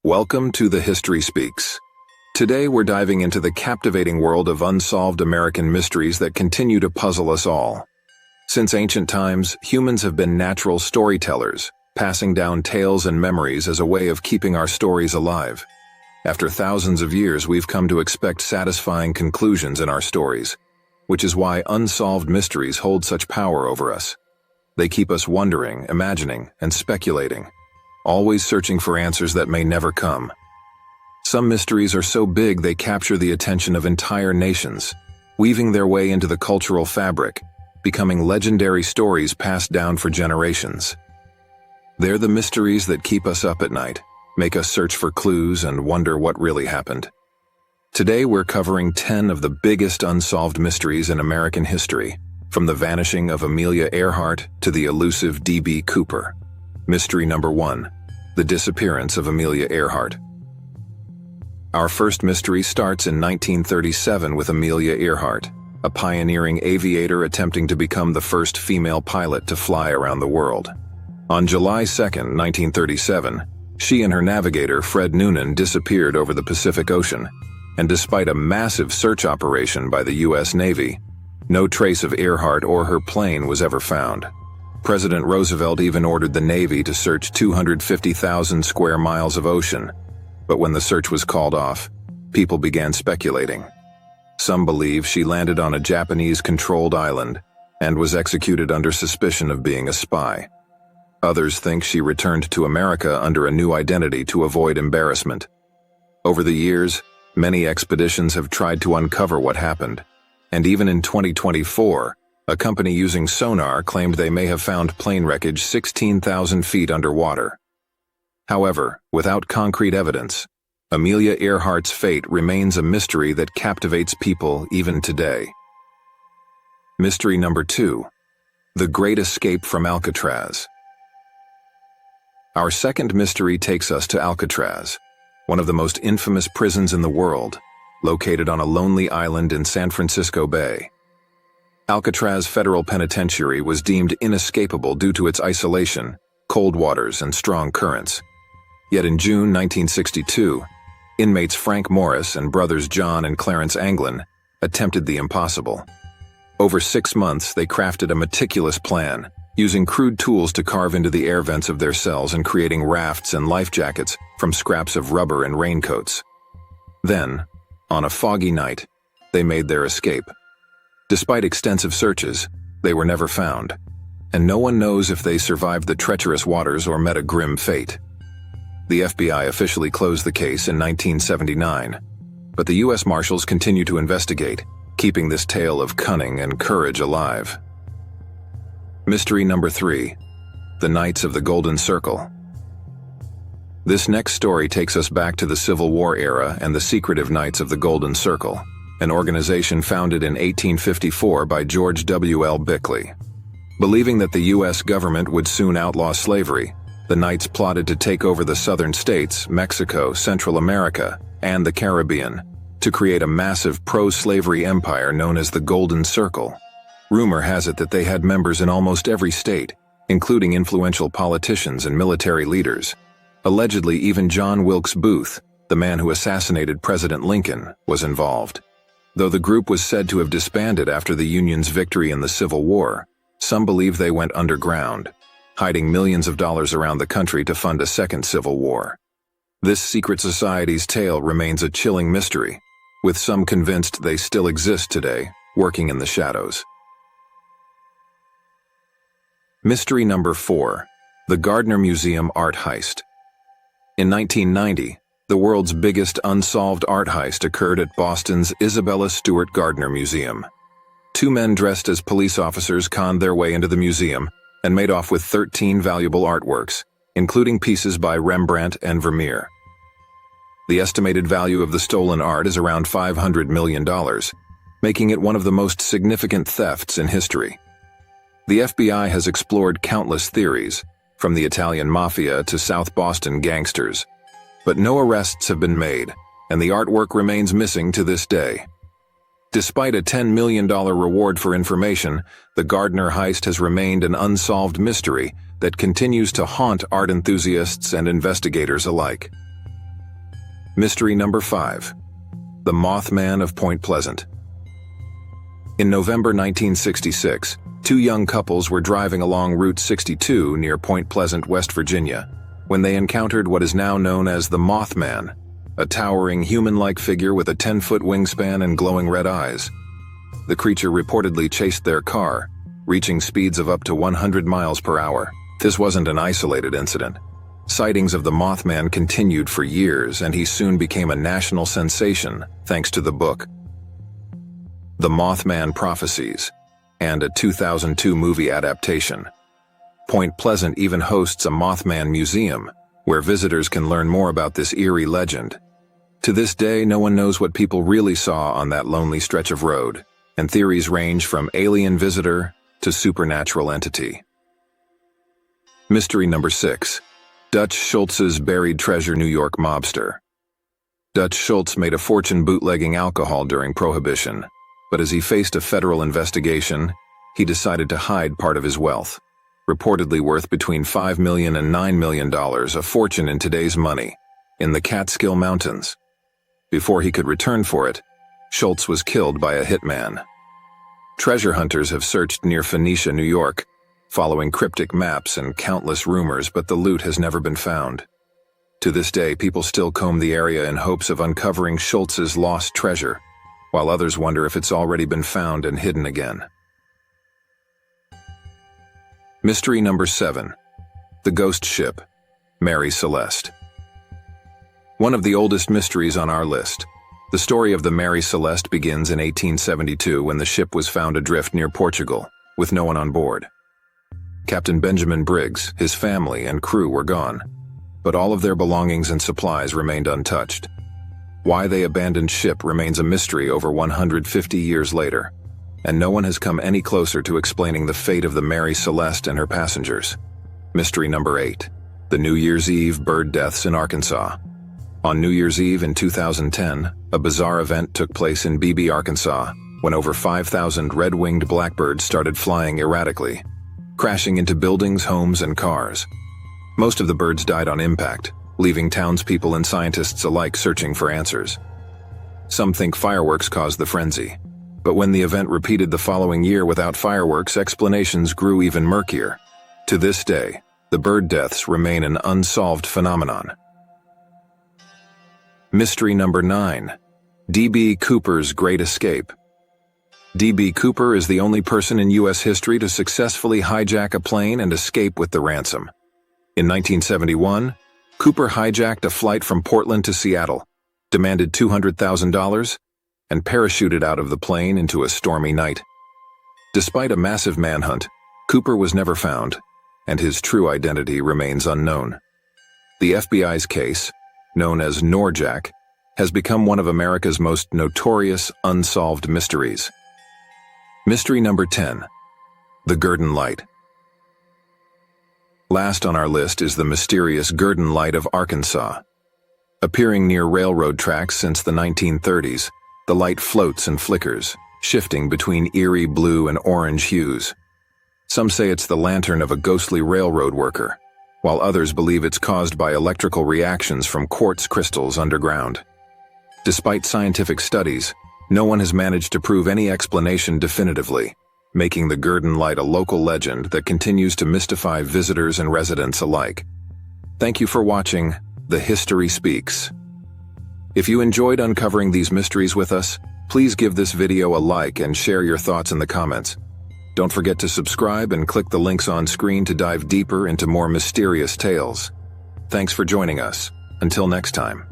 Welcome to The History Speaks. Today we're diving into the captivating world of unsolved American mysteries that continue to puzzle us all. Since ancient times, humans have been natural storytellers, passing down tales and memories as a way of keeping our stories alive. After thousands of years, we've come to expect satisfying conclusions in our stories, which is why unsolved mysteries hold such power over us. They keep us wondering, imagining, and speculating, always searching for answers that may never come. Some mysteries are so big they capture the attention of entire nations, weaving their way into the cultural fabric, becoming legendary stories passed down for generations. They're the mysteries that keep us up at night, make us search for clues and wonder what really happened. Today we're covering 10 of the biggest unsolved mysteries in American history, from the vanishing of Amelia Earhart to the elusive D.B. Cooper. Mystery number 1. The disappearance of Amelia Earhart. Our first mystery starts in 1937 with Amelia Earhart, a pioneering aviator attempting to become the first female pilot to fly around the world. On July 2, 1937, she and her navigator, Fred Noonan, disappeared over the Pacific Ocean, and despite a massive search operation by the U.S. Navy, no trace of Earhart or her plane was ever found. President Roosevelt even ordered the Navy to search 250,000 square miles of ocean, but when the search was called off, people began speculating. Some believe she landed on a Japanese-controlled island and was executed under suspicion of being a spy. Others think she returned to America under a new identity to avoid embarrassment. Over the years, many expeditions have tried to uncover what happened, and even in 2024, a company using sonar claimed they may have found plane wreckage 16,000 feet underwater. However, without concrete evidence, Amelia Earhart's fate remains a mystery that captivates people even today. Mystery number 2. The Great Escape from Alcatraz. Our second mystery takes us to Alcatraz, one of the most infamous prisons in the world, located on a lonely island in San Francisco Bay. Alcatraz Federal Penitentiary was deemed inescapable due to its isolation, cold waters, and strong currents. Yet in June 1962, inmates Frank Morris and brothers John and Clarence Anglin attempted the impossible. Over 6 months, they crafted a meticulous plan, using crude tools to carve into the air vents of their cells and creating rafts and life jackets from scraps of rubber and raincoats. Then, on a foggy night, they made their escape. Despite extensive searches, they were never found, and no one knows if they survived the treacherous waters or met a grim fate. The FBI officially closed the case in 1979, but the U.S. Marshals continue to investigate, keeping this tale of cunning and courage alive. Mystery number 3. The Knights of the Golden Circle. This next story takes us back to the Civil War era and the secretive Knights of the Golden Circle, an organization founded in 1854 by George W. L. Bickley. Believing that the U.S. government would soon outlaw slavery, the Knights plotted to take over the southern states, Mexico, Central America, and the Caribbean, to create a massive pro-slavery empire known as the Golden Circle. Rumor has it that they had members in almost every state, including influential politicians and military leaders. Allegedly, even John Wilkes Booth, the man who assassinated President Lincoln, was involved. Though the group was said to have disbanded after the Union's victory in the Civil War, some believe they went underground, hiding millions of dollars around the country to fund a second Civil War. This secret society's tale remains a chilling mystery, with some convinced they still exist today, working in the shadows. Mystery number 4. The Gardner Museum Art Heist. In 1990, the world's biggest unsolved art heist occurred at Boston's Isabella Stewart Gardner Museum. 2 men dressed as police officers conned their way into the museum and made off with 13 valuable artworks, including pieces by Rembrandt and Vermeer. The estimated value of the stolen art is around $500 million, making it one of the most significant thefts in history. The FBI has explored countless theories, from the Italian mafia to South Boston gangsters, but no arrests have been made, and the artwork remains missing to this day. Despite a $10 million reward for information, the Gardner heist has remained an unsolved mystery that continues to haunt art enthusiasts and investigators alike. Mystery number 5. The Mothman of Point Pleasant. In November 1966, two young couples were driving along Route 62 near Point Pleasant, West Virginia, when they encountered what is now known as the Mothman, a towering human-like figure with a 10-foot wingspan and glowing red eyes. The creature reportedly chased their car, reaching speeds of up to 100 miles per hour. This wasn't an isolated incident. Sightings of the Mothman continued for years, and he soon became a national sensation thanks to the book The Mothman Prophecies and a 2002 movie adaptation. Point Pleasant even hosts a Mothman museum, where visitors can learn more about this eerie legend. To this day, no one knows what people really saw on that lonely stretch of road, and theories range from alien visitor to supernatural entity. Mystery number 6. Dutch Schultz's buried treasure. New York mobster. Dutch Schultz made a fortune bootlegging alcohol during Prohibition, but as he faced a federal investigation, he decided to hide part of his wealth, reportedly worth between $5 million and $9 million, a fortune in today's money, in the Catskill Mountains. Before he could return for it, Schultz was killed by a hitman. Treasure hunters have searched near Phoenicia, New York, following cryptic maps and countless rumors, but the loot has never been found. To this day, people still comb the area in hopes of uncovering Schultz's lost treasure, while others wonder if it's already been found and hidden again. Mystery number 7. The Ghost Ship, Mary Celeste. One of the oldest mysteries on our list. The story of the Mary Celeste begins in 1872 when the ship was found adrift near Portugal, with no one on board. Captain Benjamin Briggs, his family, and crew were gone, but all of their belongings and supplies remained untouched. Why they abandoned ship remains a mystery over 150 years later, and no one has come any closer to explaining the fate of the Mary Celeste and her passengers. Mystery number 8. The New Year's Eve bird deaths in Arkansas. On New Year's Eve in 2010, a bizarre event took place in Beebe, Arkansas, when over 5,000 red-winged blackbirds started flying erratically, crashing into buildings, homes, and cars. Most of the birds died on impact, leaving townspeople and scientists alike searching for answers. Some think fireworks caused the frenzy, but when the event repeated the following year without fireworks, explanations grew even murkier. To this day, the bird deaths remain an unsolved phenomenon. Mystery number 9. D.B. Cooper's Great Escape. D.B. Cooper is the only person in U.S. history to successfully hijack a plane and escape with the ransom. In 1971, Cooper hijacked a flight from Portland to Seattle, demanded $200,000, and parachuted out of the plane into a stormy night. Despite a massive manhunt, Cooper was never found, and his true identity remains unknown. The FBI's case, known as Norjack, has become one of America's most notorious unsolved mysteries. Mystery number 10. The Gurdon Light. Last on our list is the mysterious Gurdon Light of Arkansas. Appearing near railroad tracks since the 1930s, the light floats and flickers, shifting between eerie blue and orange hues. Some say it's the lantern of a ghostly railroad worker, while others believe it's caused by electrical reactions from quartz crystals underground. Despite scientific studies, no one has managed to prove any explanation definitively, making the Gurdon Light a local legend that continues to mystify visitors and residents alike. Thank you for watching The History Speaks. If you enjoyed uncovering these mysteries with us, please give this video a like and share your thoughts in the comments. Don't forget to subscribe and click the links on screen to dive deeper into more mysterious tales. Thanks for joining us. Until next time.